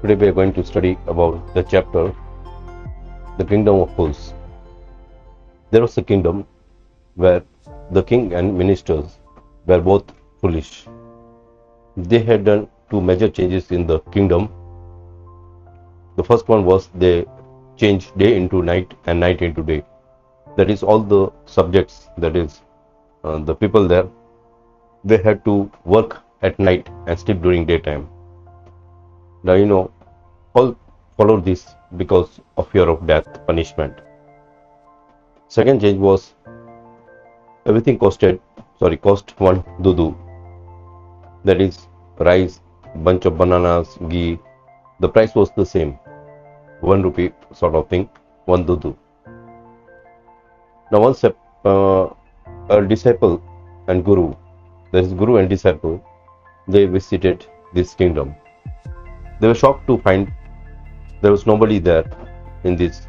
Today we are going to study about the chapter The Kingdom of Fools. There was a kingdom where the king and ministers were both foolish. They had done two major changes in the kingdom. The first one was they changed day into night and night into day. That is, all the subjects, that is, the people there, they had to work at night and sleep during daytime. Now, all followed this because of fear of death, punishment. Second change was everything cost one dudu. That is rice, bunch of bananas, ghee. The price was the same, 1 rupee sort of thing, one dudu. Now once a disciple and guru, that is guru and disciple, they visited this kingdom. They were shocked to find there was nobody there in this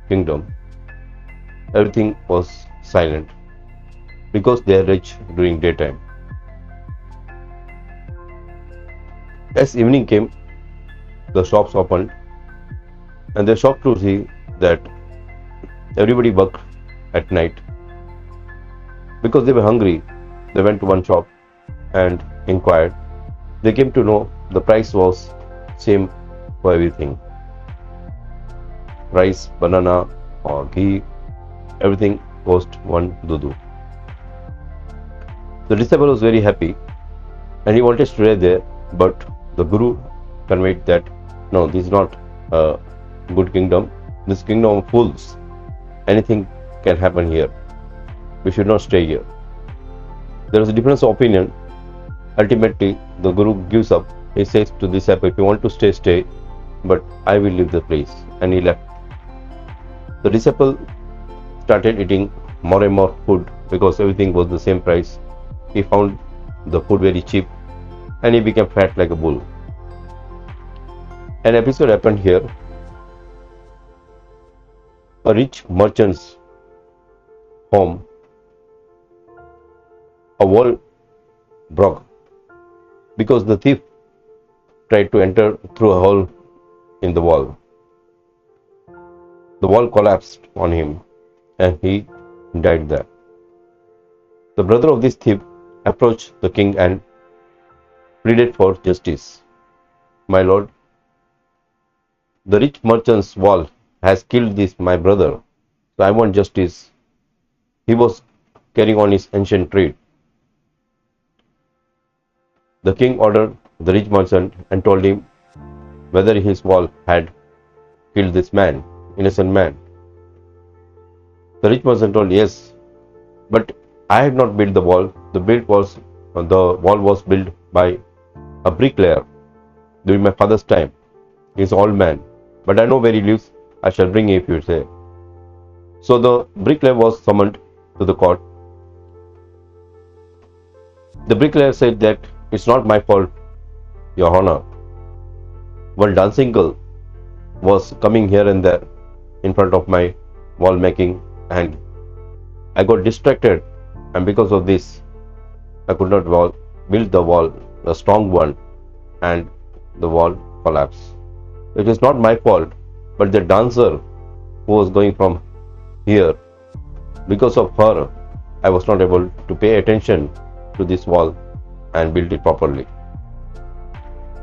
kingdom. Everything was silent because they are rich during daytime. As evening came, the shops opened and they were shocked to see that everybody worked at night. Because they were hungry, they went to one shop and inquired. They came to know the price was same for everything. Rice, banana or ghee, everything cost one dudu. The disciple was very happy and he wanted to stay there, but the guru conveyed that no, this is not a good kingdom. This kingdom of fools. Anything can happen here. We should not stay here. There is a difference of opinion. Ultimately, the guru gives up. He says to the disciple, if you want to stay, stay, but I will leave the place. And he left. The disciple started eating more and more food because everything was the same price. He found the food very cheap and he became fat like a bull. An episode happened here. A rich merchant's home, a wall broke because the thief tried to enter through a hole in the wall. The wall collapsed on him and he died there. The brother of this thief approached the king and pleaded for justice. My lord, the rich merchant's wall has killed this my brother, so I want justice. He was carrying on his ancient trade. The king ordered the rich merchant and told him whether his wall had killed this man, innocent man. The rich merchant told, yes, but I had not built the wall. The wall was built by a bricklayer during my father's time. He is an old man, but I know where he lives. I shall bring him if you say. So the bricklayer was summoned to the court. The bricklayer said that it's not my fault, Your Honor. One dancing girl was coming here and there in front of my wall making and I got distracted, and because of this I could not build the wall, a strong one, and the wall collapsed. It is not my fault, but the dancer who was going from here, because of her I was not able to pay attention to this wall and build it properly.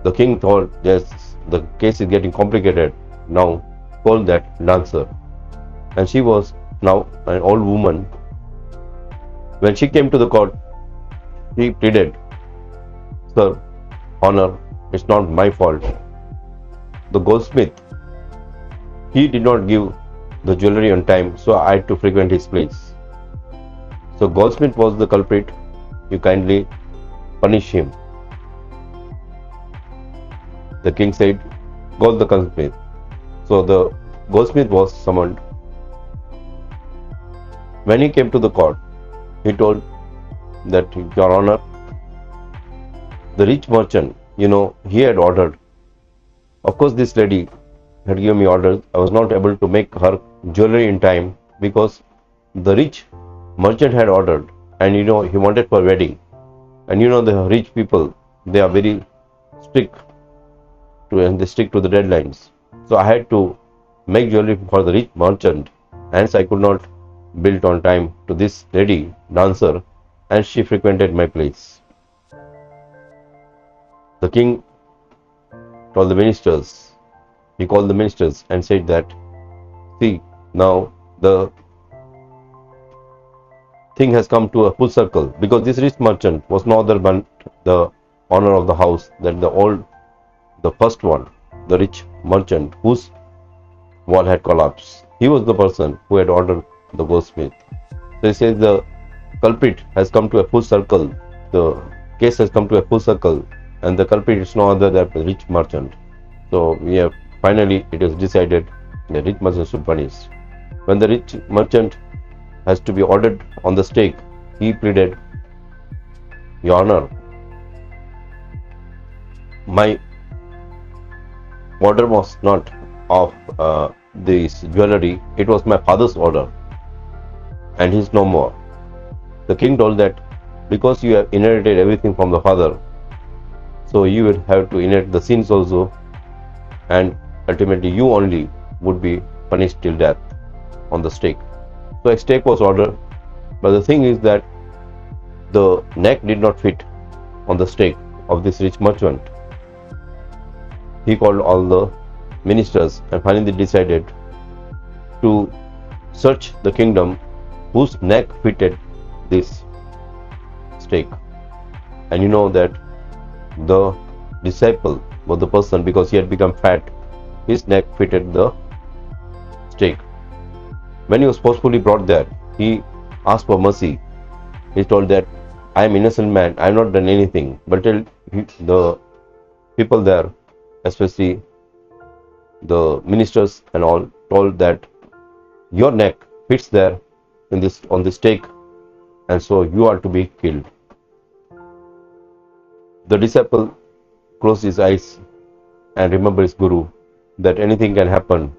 The king thought, yes, the case is getting complicated. Now call that dancer. And she was now an old woman. When she came to the court, she pleaded, Sir, Honor, it's not my fault. The goldsmith, he did not give the jewelry on time, so I had to frequent his place. So goldsmith was the culprit. You kindly punish him. The king said, call the goldsmith. So the goldsmith was summoned. When he came to the court, he told that, Your Honor, the rich merchant, he had ordered. Of course, this lady had given me orders. I was not able to make her jewelry in time because the rich merchant had ordered, and he wanted for wedding. And the rich people, they are very strict. and they stick to the deadlines. So I had to make jewelry for the rich merchant, hence I could not build on time to this lady dancer, and she frequented my place. The king told the ministers, he called the ministers and said that, see, now the thing has come to a full circle, because this rich merchant was no other than the owner of the house, that the first one, the rich merchant whose wall had collapsed. He was the person who had ordered the goldsmith. So he says the culprit has come to a full circle, the case has come to a full circle, and the culprit is no other than the rich merchant. So finally it is decided the rich merchant should be punished. When the rich merchant has to be ordered on the stake, he pleaded, Your Honor, my order was not of this jewelry, it was my father's order, and he is no more. The king told that because you have inherited everything from the father, so you would have to inherit the sins also, and ultimately you only would be punished till death on the stake. So a stake was ordered, but the thing is that the neck did not fit on the stake of this rich merchant. He called all the ministers and finally decided to search the kingdom whose neck fitted this stake. And you know that the disciple was the person, because he had become fat, his neck fitted the stake. When he was forcefully brought there, he asked for mercy. He told that I am innocent man, I have not done anything. But the people there, especially the ministers and all, told that your neck fits there on this stake, and so you are to be killed. The disciple closed his eyes and remembered his guru, that anything can happen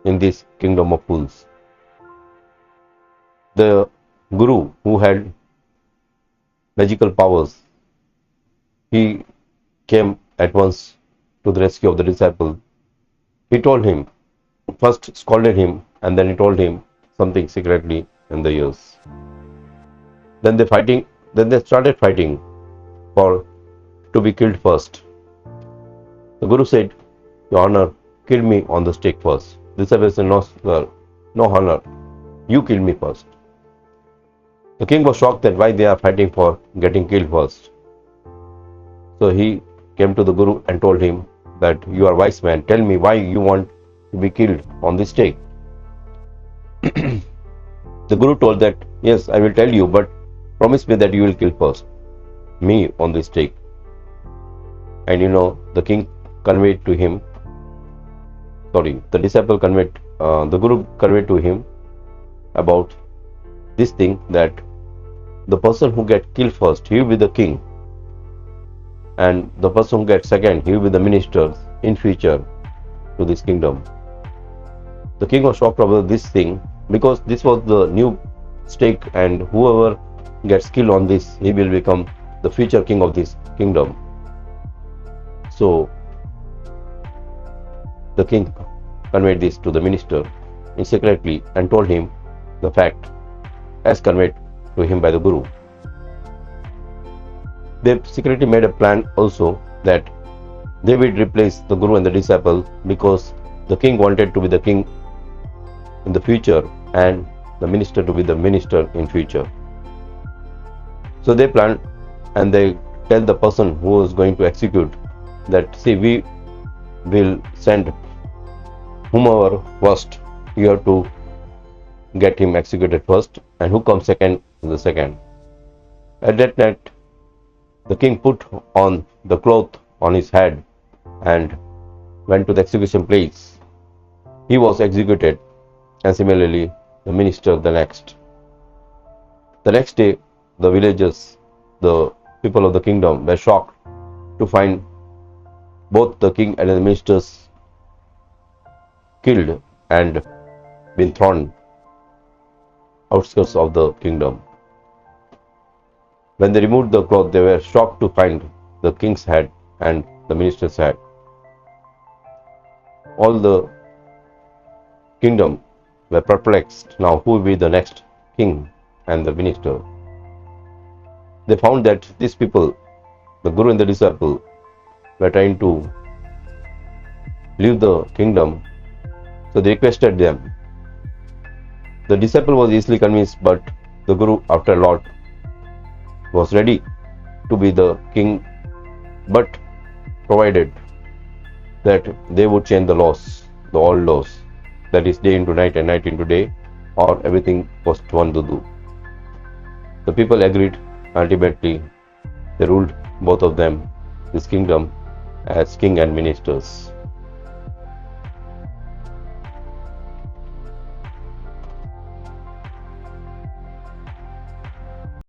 in this kingdom of fools. The guru, who had magical powers, he came at once to the rescue of the disciple. He told him, first scolded him, and then he told him something secretly in the ears. Then they started fighting to be killed first. The guru said, Your Honor, kill me on the stake first. The disciple said, No, sir, no honor, you kill me first. The king was shocked that why they are fighting for getting killed first. So he came to the guru and told him that you are a wise man, tell me why you want to be killed on this stake. The guru told that, yes, I will tell you, but promise me that you will kill first me on this stake. And the king conveyed to him, the disciple conveyed, the guru conveyed to him about this thing, that the person who gets killed first, he will be the king, and the person who gets second, he will be the ministers in future to this kingdom. The king was shocked about this thing, because this was the new stake, and whoever gets killed on this, he will become the future king of this kingdom. So the king conveyed this to the minister secretly and told him the fact as conveyed to him by the guru. They secretly made a plan also that they would replace the guru and the disciple, because the king wanted to be the king in the future and the minister to be the minister in future. So they planned, and they tell the person who is going to execute that, see, we will send whomever first, you have to get him executed first, and who comes second is the second. At that night, the king put on the cloth on his head and went to the execution place. He was executed, and similarly the minister the next. The next day, the villagers, the people of the kingdom, were shocked to find both the king and the ministers killed and been thrown outskirts of the kingdom. When they removed the cloth, they were shocked to find the king's head and the minister's head. all the kingdom were perplexed. Now who will be the next king and the minister? They found that these people, the guru and the disciple, were trying to leave the kingdom, so they requested them. The disciple was easily convinced, but the guru, after a lot, was ready to be the king, but provided that they would change the laws, the old laws, that is day into night and night into day, or everything was one to do. The people agreed. Ultimately, they ruled both of them, this kingdom, as king and ministers.